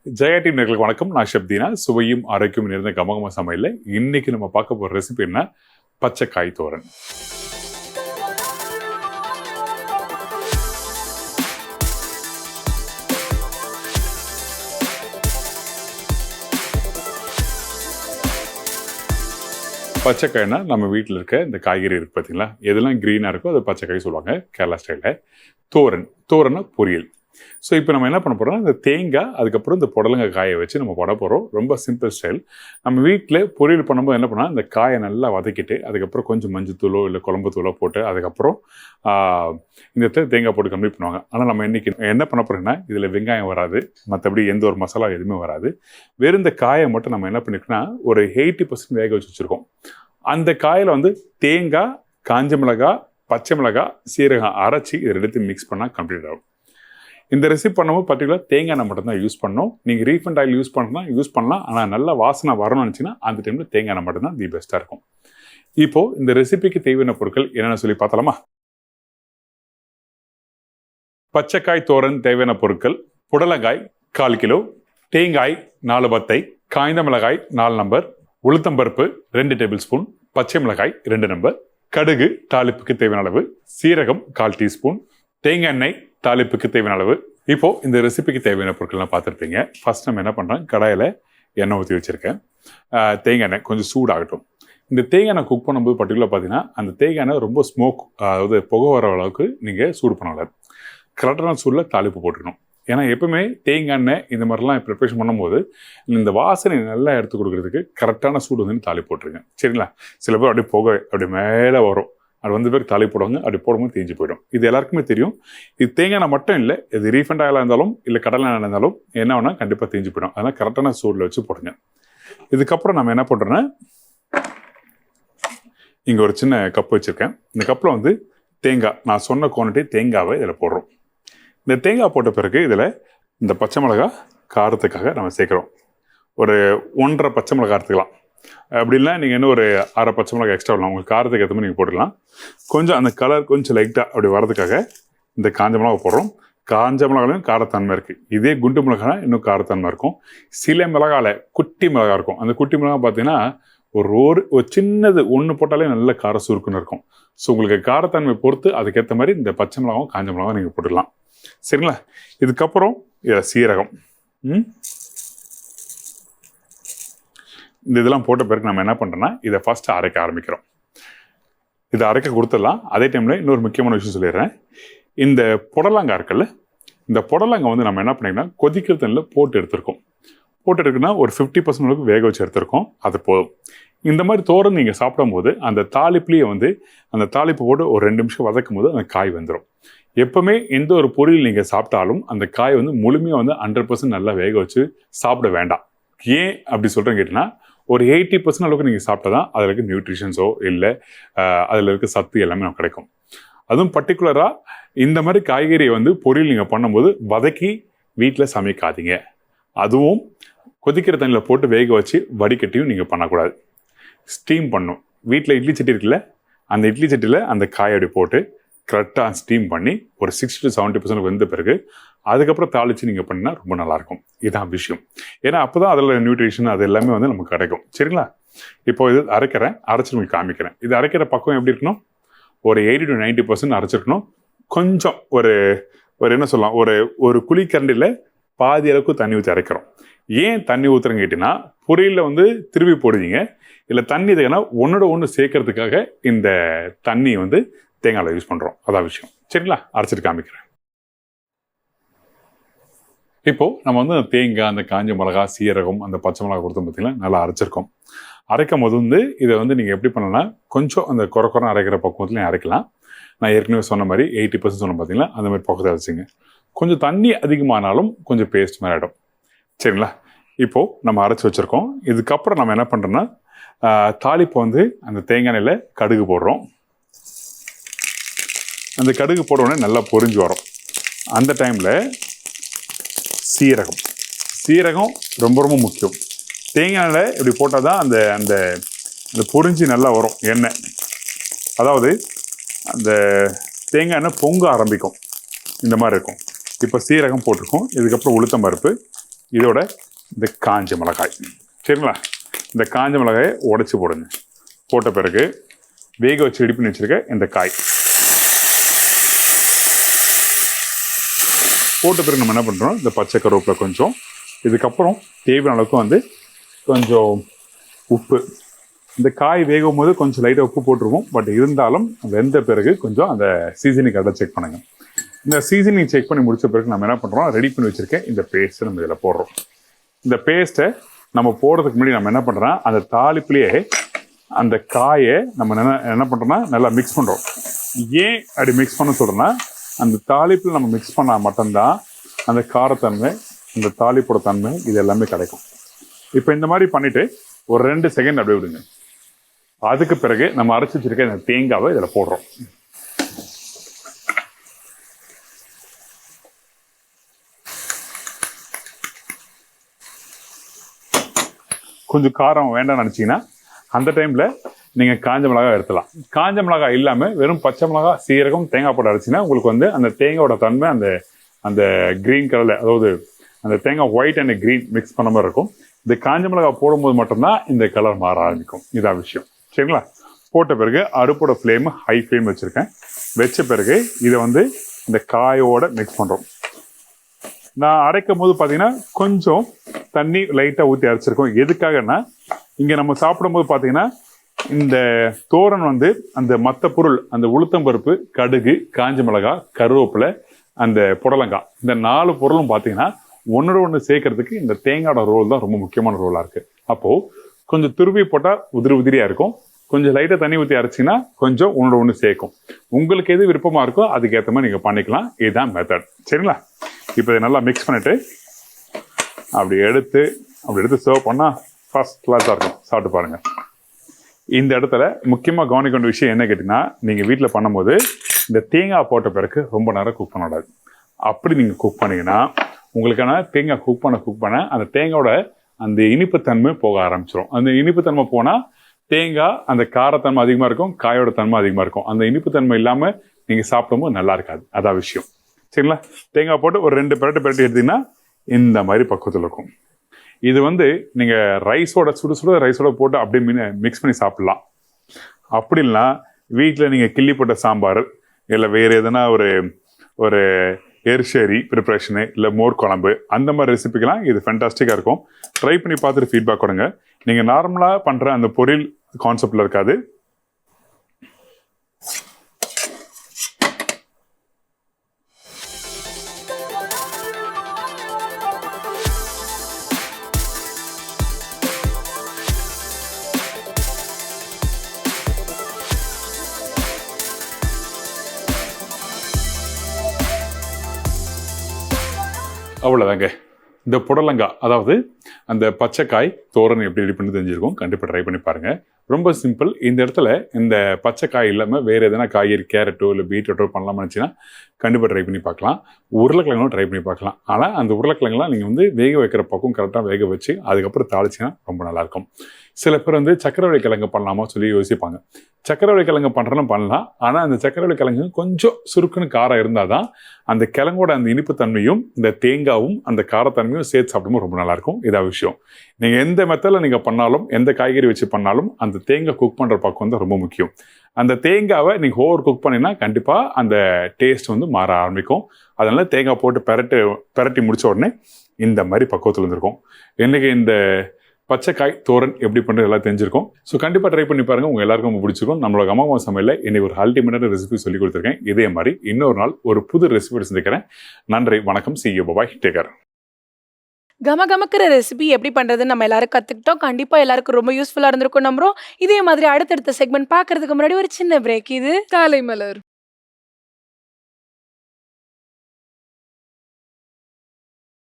Jaya team நேயர்களுக்கு வணக்கம். நான் ஷப்தீனா. சுவையும் ஆரோக்கியம் நிறைந்த கமகம சமையல்ல இன்னைக்கு நம்ம பார்க்க போற ரெசிபி என்ன? பச்சைக்காய் தோரன். பச்சைக்காய்னா நம்ம வீட்டில் இருக்க இந்த காய்கறி இருக்கு பார்த்தீங்களா, எதெல்லாம் க்ரீனாக இருக்கோ அது பச்சைக்காய் சொல்லுவாங்க கேரளா ஸ்டைலில். தோரன்னா பொரியல். ஸோ இப்போ நம்ம என்ன பண்ண போகிறோம்னா, இந்த தேங்காய் அதுக்கப்புறம் இந்த புடலங்காய் காயை வச்சு நம்ம போட போகிறோம். ரொம்ப சிம்பிள் ஸ்டைல். நம்ம வீட்டில் பொரியல் பண்ணும்போது என்ன பண்ணால், இந்த காயை நல்லா வதக்கிட்டு அதுக்கப்புறம் கொஞ்சம் மஞ்சத்தூளோ இல்லை குழம்பு தூளோ போட்டு அதுக்கப்புறம் இந்த தேங்காய் போட்டு கம்ப்ளீட் பண்ணுவாங்க. ஆனால் நம்ம இன்றைக்கி என்ன பண்ண போகிறோம்னா, இதில் வெங்காயம் வராது, மற்றபடி எந்த ஒரு மசாலா எதுவுமே வராது. வெறும் இந்த காயை மட்டும் நம்ம என்ன பண்ணிருக்கோம்னா, ஒரு 80% வேக வச்சு வச்சுருக்கோம். அந்த காயில் வந்து தேங்காய், காஞ்ச மிளகாய், பச்சை மிளகாய், சீரகம் அரைச்சி இதை ரெண்டுத்தையும் மிக்ஸ் பண்ணால் கம்ப்ளீட் ஆகும். இந்த ரெசிபி பண்ணும்போது பர்டிகுலர் தேங்காய் எண்ணெய் மட்டும் தான் யூஸ் பண்ணணும். நீங்கள் ரீஃபண்ட் ஆயில் யூஸ் பண்ணலாம். ஆனால் நல்ல வாசனை வரணும்னு நினச்சின்னா அந்த டைமில் தேங்காய் எண்ணெய் மட்டும் தான் தி பெஸ்ட்டாக இருக்கும். இப்போது இந்த ரெசிபிக்கு தேவையான பொருட்கள் என்னென்ன சொல்லி பார்த்தலாமா? பச்சைக்காய் தோரன் தேவையான பொருட்கள்: புடலங்காய் 1/4 கிலோ, தேங்காய் 4 பத்தை, காய்ந்த மிளகாய் 4 நம்பர், உளுத்தம்பருப்பு 2 டேபிள் ஸ்பூன், பச்சை மிளகாய் 2 நம்பர், கடுகு தாளிப்புக்கு தேவையான அளவு, சீரகம் 1/4 டீஸ்பூன், தேங்காய் எண்ணெய் தாளிப்புக்கு தேவையான அளவு. இப்போ இந்த ரெசிபிக்கு தேவையான பொருட்கள்லாம் பார்த்துருப்பீங்க. ஃபர்ஸ்ட் நம்ம என்ன பண்ணுறோம், கடாயில் எண்ணெய் ஊற்றி வச்சுருக்கேன். தேங்காய் எண்ணெய் கொஞ்சம் சூடாகட்டும். இந்த தேங்காய் எண்ணெய் குக் பண்ணும்போது பர்டிகுலர் பார்த்தீங்கன்னா, அந்த தேங்காய் எண்ணெய் ரொம்ப ஸ்மோக், அதாவது புகை வர அளவுக்கு நீங்கள் சூடு பண்ணக்கூடாது. கரெக்டான சூடில் தாளிப்பு போட்டுக்கணும். ஏன்னா எப்பவுமே தேங்காய் எண்ணெய் இந்த மாதிரிலாம் ப்ரிப்பரேஷன் பண்ணும்போது இந்த வாசனை நல்லா எடுத்து கொடுக்குறதுக்கு கரெக்டான சூடு வந்து தாளிப்பு போட்டுருங்க. சரிங்களா? சில பேர் அப்படியே புகை அப்படி மேலே வரும், அது வந்து பேர் தாளிப்பு போடுவாங்க, அப்படி போடும்போது தேஞ்சு போயிடும். இது எல்லாருக்குமே தெரியும். இது தேங்காய் எண்ணெய் மட்டும் இல்லை, இது ரீஃபண்ட் ஆயிலாக இருந்தாலும் இல்லை கடலை எண்ணெய் இருந்தாலும் என்ன வேணால் கண்டிப்பாக தேஞ்சு போயிடும். அதனால் கரெக்டான சூடில் வச்சு போடுங்க. இதுக்கப்புறம் நம்ம என்ன பண்ணுறோன்னா, இங்கே ஒரு சின்ன கப் வச்சுருக்கேன். இந்த கப்பில் வந்து தேங்காய், நான் சொன்ன குவான்டிட்டி தேங்காவை இதில் போடுறோம். இந்த தேங்காய் போட்ட பிறகு இதில் இந்த பச்சை மிளகாய் காரத்துக்காக நம்ம சேர்க்குறோம். ஒரு 1.5 பச்சை மிளகாய் எடுத்துக்கலாம். அப்படின்னா நீங்கள் இன்னும் ஒரு 1/2 பச்சை மிளகாய் எக்ஸ்ட்ரா வரலாம். உங்களுக்கு காரத்துக்கு ஏற்ற மாதிரி நீங்கள் போட்டுக்கலாம். கொஞ்சம் அந்த கலர் கொஞ்சம் லைட்டாக அப்படி வரதுக்காக இந்த காஞ்ச மிளகாய் போடுறோம். காஞ்ச மிளகாலையும் காரத்தன்மை இருக்குது. இதே குண்டு மிளகாய் இன்னும் காரத்தன்மை இருக்கும். சில மிளகாயில் குட்டி மிளகாய் இருக்கும். அந்த குட்டி மிளகாய் பார்த்தீங்கன்னா ஒரு சின்னது ஒன்று போட்டாலே நல்ல கார சுருக்குன்னு இருக்கும். ஸோ உங்களுக்கு காரத்தன்மை பொறுத்து அதுக்கேற்ற மாதிரி இந்த பச்சை மிளகாவும் காஞ்ச மிளகாவும் நீங்கள் போட்டுக்கலாம். சரிங்களா? இதுக்கப்புறம் இதில் சீரகம், இந்த இதெல்லாம் போட்ட பிறகு நம்ம என்ன பண்ணுறோன்னா, இதை ஃபஸ்ட்டு அரைக்க ஆரம்பிக்கிறோம். இதை அரைக்க கொடுத்துடலாம். அதே டைமில் இன்னொரு முக்கியமான விஷயம் சொல்லிடுறேன். இந்த புடலங்காய் இருக்குல்ல, இந்த புடலங்காய் வந்து நம்ம என்ன பண்ணிங்கன்னா கொதிக்கிற தண்ணியில் போட்டு எடுத்துருக்குன்னா ஒரு 50% அளவுக்கு வேக வச்சு எடுத்துருக்கோம். அது போதும். இந்த மாதிரி தோரன் நீங்கள் சாப்பிடும்போது அந்த தாளிப்புலேயே வந்து அந்த தாளிப்பு போட்டு ஒரு 2 நிமிஷம் வதக்கும் போது அந்த காய் வந்துடும். எப்பவுமே எந்த ஒரு பொரியல் நீங்கள் சாப்பிட்டாலும் அந்த காய் வந்து முழுமையாக வந்து 100% நல்லா வேக வச்சு சாப்பிட வேண்டாம். ஏன் அப்படி சொல்கிறேன்னு கேட்டிங்கன்னா, ஒரு 80% அளவுக்கு நீங்கள் சாப்பிட்டா தான் அதில் இருக்க நியூட்ரிஷன்ஸோ இல்லை அதில் இருக்க சத்து எல்லாமே நமக்கு கிடைக்கும். அதுவும் பர்டிகுலராக இந்த மாதிரி காய்கறியை வந்து பொரியல் நீங்கள் பண்ணும்போது வதக்கி வீட்டில் சமைக்காதீங்க. அதுவும் கொதிக்கிற தண்ணியில் போட்டு வேக வச்சு வடிகட்டியும் நீங்கள் பண்ணக்கூடாது. ஸ்டீம் பண்ணும். வீட்டில் இட்லி சட்டி இருக்குல்ல, அந்த இட்லி சட்டியில் அந்த காயை அப்படி போட்டு கரெக்டாக ஸ்டீம் பண்ணி ஒரு 60 to 70% வெந்த பிறகு அதுக்கப்புறம் தாளித்து நீங்கள் பண்ணினா ரொம்ப நல்லாயிருக்கும். இதுதான் விஷயம். ஏன்னா அப்போ தான் அதில் நியூட்ரிஷன் அது எல்லாமே வந்து நமக்கு கிடைக்கும். சரிங்களா? இப்போ இது அரைச்சி உங்களுக்கு காமிக்கிறேன். இது அரைக்கிற பக்கம் எப்படி இருக்கணும், ஒரு 80 to 90% அரைச்சிருக்கணும். கொஞ்சம் ஒரு என்ன சொல்லலாம், ஒரு குழிக்கரண்டியில் பாதி அளவுக்கு தண்ணி ஊற்றி அரைக்கிறோம். ஏன் தண்ணி ஊற்றுறேன்னு கேட்டிங்கன்னா, பொரியலில் வந்து திருப்பி போடுவீங்க, இல்லை தண்ணி இதுக்குன்னா ஒன்றோட ஒன்று சேர்க்கறதுக்காக இந்த தண்ணி வந்து தேங்காயில் யூஸ் பண்ணுறோம். அதான் விஷயம். சரிங்களா? அரைச்சிட்டு காமிக்கிறேன். இப்போது நம்ம வந்து அந்த தேங்காய், அந்த காஞ்ச மிளகா, சீரகம், அந்த பச்சை மிளகா கொடுத்தோம் பார்த்தீங்கன்னா நல்லா அரைச்சிருக்கோம். அரைக்கும் போது வந்து இதை வந்து நீங்கள் எப்படி பண்ணலாம்னா, கொஞ்சம் அந்த குறை அரைக்கிற பக்குவத்துலையும் அரைக்கலாம். நான் ஏற்கனவே சொன்ன மாதிரி 80% சொன்ன பார்த்தீங்களா, அந்த மாதிரி பக்கத்தை அரைச்சிங்க. கொஞ்சம் தண்ணி அதிகமானாலும் கொஞ்சம் பேஸ்ட் மாதிரி ஆகிடும். சரிங்களா? இப்போது நம்ம அரைச்சி வச்சுருக்கோம். இதுக்கப்புறம் நம்ம என்ன பண்ணுறோன்னா, தாளிப்பு வந்து அந்த தேங்காய் எண்ணெயில் கடுகு போடுறோம். அந்த கடுகு போட்ட உடனே நல்லா பொரிஞ்சு வரும். அந்த டைமில் சீரகம் ரொம்ப ரொம்ப முக்கியம். தேங்காய் எண்ணெயில் இப்படி போட்டால் தான் அந்த அந்த அந்த பொரிஞ்சு நல்லா வரும் எண்ணெய். அதாவது அந்த தேங்காய் எண்ணெய் பொங்க ஆரம்பிக்கும், இந்த மாதிரி இருக்கும். இப்போ சீரகம் போட்டிருக்கோம். இதுக்கப்புறம் உளுத்தம்பருப்பு, இதோட இந்த காஞ்ச மிளகாய். சரிங்களா? இந்த காஞ்ச மிளகாயை உடைச்சி போடுங்க. போட்ட பிறகு வேக வச்சு ரெடி பண்ணி வச்சிருக்க இந்த காய் போட்ட பிறகு நம்ம என்ன பண்ணுறோம், இந்த பச்சை கருவேப்பிலை கொஞ்சம், இதுக்கப்புறம் தேவையான அளவுக்கு கொஞ்சம் உப்பு. இந்த காய் வேகும் போது கொஞ்சம் லைட்டாக உப்பு போட்டுருவோம். பட் இருந்தாலும் வெந்த பிறகு கொஞ்சம் அந்த சீசனிங் கரெக்டாக செக் பண்ணுங்கள். இந்த சீசனிங் செக் பண்ணி முடிச்ச பிறகு நம்ம என்ன பண்ணுறோம், ரெடி பண்ணி வச்சுருக்கேன் இந்த பேஸ்ட்டை நம்ம இதில் போடுறோம். இந்த பேஸ்ட்டை நம்ம போடுறதுக்கு முன்னாடி நம்ம என்ன பண்ணுறோம், அந்த தாளிப்புலேயே அந்த காயை நம்ம என்ன பண்ணுறோம்னா நல்லா மிக்ஸ் பண்ணுறோம். ஏன் அப்படி மிக்ஸ் பண்ண சொல்கிறோன்னா, அந்த தாளிப்பில் நம்ம மிக்ஸ் பண்ணால் மட்டும்தான் அந்த காரத்தன்மை, அந்த தாளிப்போட தன்மை இது எல்லாமே கிடைக்கும். இப்போ இந்த மாதிரி பண்ணிவிட்டு ஒரு 2 செகண்ட் அப்படியே விடுங்க. அதுக்கு பிறகு நம்ம அரைச்சி வச்சிருக்க இந்த தேங்காவை இதில் போடுறோம். கொஞ்சம் காரம் வேண்டாம்னு நினச்சிங்கன்னா அந்த டைமில் நீங்கள் காஞ்ச மிளகாய் எடுத்துலாம். காஞ்ச மிளகாய் இல்லாமல் வெறும் பச்சை மிளகாய், சீரகம், தேங்காய் போட்டு அரைச்சிங்கன்னா உங்களுக்கு அந்த தேங்காயோட தன்மை அந்த க்ரீன் கலரில், அதாவது அந்த தேங்காய் ஒயிட் அண்ட் க்ரீன் மிக்ஸ் பண்ண மாதிரி இருக்கும். இந்த காஞ்ச மிளகாய் போடும்போது மட்டும்தான் இந்த கலர் மாற ஆரம்பிக்கும். இதான் விஷயம். சரிங்களா? போட்ட பிறகு அடுப்போட ஃப்ளேமு ஹை ஃப்ளேம் வச்சுருக்கேன். வச்ச பிறகு இதை இந்த காயோட மிக்ஸ் பண்ணுறோம். நான் அரைக்கும் போது பார்த்தீங்கன்னா கொஞ்சம் தண்ணி லைட்டாக ஊற்றி அரைச்சிருக்கோம். எதுக்காகன்னா, இங்கே நம்ம சாப்பிடும்போது பார்த்தீங்கன்னா இந்த தோரன் அந்த மற்ற பொருள், அந்த உளுத்தம்பருப்பு, கடுகு, காஞ்ச மிளகாய், கருவேப்பிலை, அந்த புடலங்காய், இந்த 4 பொருளும் பார்த்தீங்கன்னா ஒன்னோட ஒன்று சேர்க்கறதுக்கு இந்த தேங்காயோட ரோல் தான் ரொம்ப முக்கியமான ரோலாக இருக்குது. அப்போது கொஞ்சம் துருவி போட்டால் உதிரியாக இருக்கும். கொஞ்சம் லைட்டாக தண்ணி ஊற்றி அரைச்சிங்கன்னா கொஞ்சம் ஒன்னோட ஒன்று சேர்க்கும். உங்களுக்கு எது விருப்பமாக இருக்கோ அதுக்கேற்ற மாதிரி நீங்கள் பண்ணிக்கலாம். இதுதான் மெத்தட். சரிங்களா? இப்போ இதை நல்லா மிக்ஸ் பண்ணிவிட்டு அப்படி எடுத்து சர்வ் பண்ணால் ஃபர்ஸ்ட் கிளாஸாக இருக்கும். சாப்பிட்டு பாருங்கள். இந்த இடத்துல முக்கியமாக கவனிக்க வேண்டிய விஷயம் என்ன கேட்டிங்கன்னா, நீங்கள் வீட்டில் பண்ணும்போது இந்த தேங்காய் போட்ட பிறகு ரொம்ப நேரம் குக் பண்ணக்கூடாது. அப்படி நீங்கள் குக் பண்ணிங்கன்னா உங்களுக்கான தேங்காய் குக் பண்ண அந்த தேங்காயோட அந்த இனிப்புத்தன்மை போக ஆரம்பிச்சிடும். அந்த இனிப்புத்தன்மை போனால் தேங்காய் அந்த காரத்தன்மை அதிகமாக இருக்கும், காயோட தன்மை அதிகமாக இருக்கும். அந்த இனிப்புத்தன்மை இல்லாமல் நீங்கள் சாப்பிடும்போது நல்லா இருக்காது. அதான் விஷயம். சரிங்களா? தேங்காய் போட்டு ஒரு 2 பிரட்டு எடுத்தீங்கன்னா இந்த மாதிரி பக்குவத்தில் இருக்கும். இது நீங்கள் ரைஸோட சுடு ரைஸோட போட்டு அப்படியே மிக்ஸ் பண்ணி சாப்பிட்லாம். அப்படி இல்லைனா வீட்டில் நீங்கள் கிள்ளி போட்ட சாம்பார், இல்லை வேறு எதனா ஒரு எரிசேரி ப்ரிப்ரேஷனு, இல்லை மோர் குழம்பு, அந்த மாதிரி ரெசிபிக்கெல்லாம் இது ஃபேண்டாஸ்டிக்காக இருக்கும். ட்ரை பண்ணி பார்த்துட்டு ஃபீட்பேக் கொடுங்க. நீங்கள் நார்மலாக பண்ணுற அந்த பொரியல் கான்செப்டில் இருக்காது. அவ்வளோதாங்க. இந்த புடலங்காய், அதாவது அந்த பச்சைக்காய் தோரன் எப்படி ரெடி பண்ணி தெரிஞ்சிருக்கும். கண்டிப்பாக ட்ரை பண்ணி பாருங்கள். ரொம்ப சிம்பிள். இந்த இடத்துல இந்த பச்சைக்காய் இல்லாமல் வேறு எதனா காய்கறி, கேரட்டோ இல்லை பீட்ரூட்டோ பண்ணலாம்னு நினச்சின்னா கண்டிப்பாக ட்ரை பண்ணி பார்க்கலாம். உருளைக்கிழங்கும் ட்ரை பண்ணி பார்க்கலாம். ஆனால் அந்த உருளைக்கிழங்குலாம் நீங்கள் வேக வைக்கிற பக்கம் கரெக்டாக வேக வச்சு அதுக்கப்புறம் தாளிச்சிங்கன்னா ரொம்ப நல்லாயிருக்கும். சில பேர் சக்கரவள்ளி கிழங்கு பண்ணலாமா சொல்லி யோசிப்பாங்க. சக்கரவள்ளி கிழங்கு பண்ணுறதும் பண்ணலாம். ஆனால் அந்த சக்கரவள்ளி கிழங்கு கொஞ்சம் சுருக்குன்னு காரம் இருந்தால் தான் அந்த கிழங்கோட அந்த இனிப்பு தன்மையும் இந்த தேங்காவும் அந்த காரத்தன்மையும் சேர்த்து சாப்பிடும்போது ரொம்ப நல்லாயிருக்கும். இதான் விஷயம். நீங்கள் எந்த மெத்தடில் நீங்கள் பண்ணாலும், எந்த காய்கறி வச்சு பண்ணாலும் அந்த தேங்காய் குக் பண்ணுற பக்கம் ரொம்ப முக்கியம். அந்த தேங்காவை நீங்கள் ஓவர் குக் பண்ணினா கண்டிப்பாக அந்த டேஸ்ட் மாற ஆரம்பிக்கும். அதனால தேங்காய் போட்டு பெரட்டி முடிச்ச உடனே இந்த மாதிரி பக்குவத்தில் இருந்திருக்கும். இன்றைக்கி இந்த பச்சைக்காய் தோரன் எப்படி பண்ணுறது எல்லாம் தெரிஞ்சிருக்கும். ஸோ கண்டிப்பாக ட்ரை பண்ணி பாருங்கள். உங்கள் எல்லாருக்கும் ரொம்ப பிடிச்சிருக்கும். நம்மளோட அம்மா சமையலில் இன்னைக்கு ஒரு அல்டிமேட்டான ரெசிபி சொல்லி கொடுத்துருக்கேன். இதே மாதிரி இன்னொரு நாள் ஒரு புது ரெசிபி சந்திக்கிறேன். நன்றி, வணக்கம். See you, bye, take care. கமகமக்கிற ரெசிபி எப்படி பண்றதுன்னு நம்ம எல்லாரும் கத்துக்கிட்டோம். கண்டிப்பா எல்லாருக்கும் ரொம்ப யூஸ்ஃபுல்லா இருந்திருக்கும் நம்புறோம். இதே மாதிரி அடுத்தடுத்த செக்மெண்ட் பார்க்கறதுக்கு முன்னாடி ஒரு சின்ன பிரேக். இது காலை மலர்.